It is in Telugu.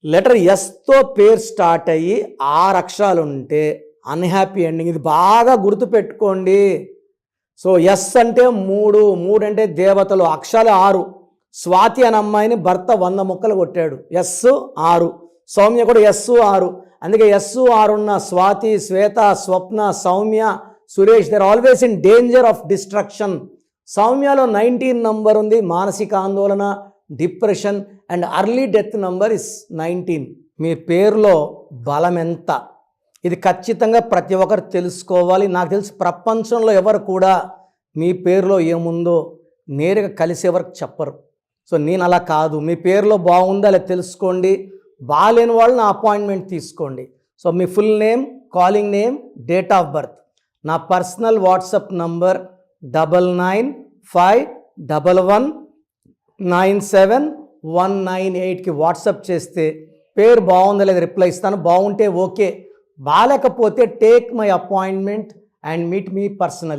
లెటర్ ఎస్తో పేరు స్టార్ట్ అయ్యి 6 అక్షరాలు ఉంటే అన్హ్యాపీ ఎండింగ్. ఇది బాగా గుర్తుపెట్టుకోండి. సో ఎస్ అంటే 3 అంటే దేవతలు, అక్షరాలు 6. స్వాతి అనే అమ్మాయిని భర్త 100 ముక్కలు కొట్టాడు. ఎస్ 6. సౌమ్య కూడా ఎస్ 6. అందుకే ఎస్ 6 ఉన్న Swathi, Swetha, Swapna, Soumya, Suresh they're always in danger of destruction. సౌమ్యలో 19 నంబర్ ఉంది. మానసిక ఆందోళన, depression and early death number is 19. మీ పేరులో బలం ఎంత, ఇది ఖచ్చితంగా ప్రతి ఒక్కరు తెలుసుకోవాలి. నాకు తెలిసి ప్రపంచంలో ఎవరు కూడా మీ పేరులో ఏముందో నేరుగా కలిసి ఎవరికి చెప్పరు. సో నేను అలా కాదు. మీ పేరులో బాగుందా లేదా తెలుసుకోండి. బాగాలేని వాళ్ళు నా అపాయింట్మెంట్ తీసుకోండి. So me full name, calling name, date of birth, నా పర్సనల్ వాట్సాప్ నంబర్ 9951197198కి వాట్సాప్ చేస్తే పేరు బాగుందా లేదా రిప్లై ఇస్తాను. బాగుంటే ఓకే, బాగాలేకపోతే take my appointment and meet me personally.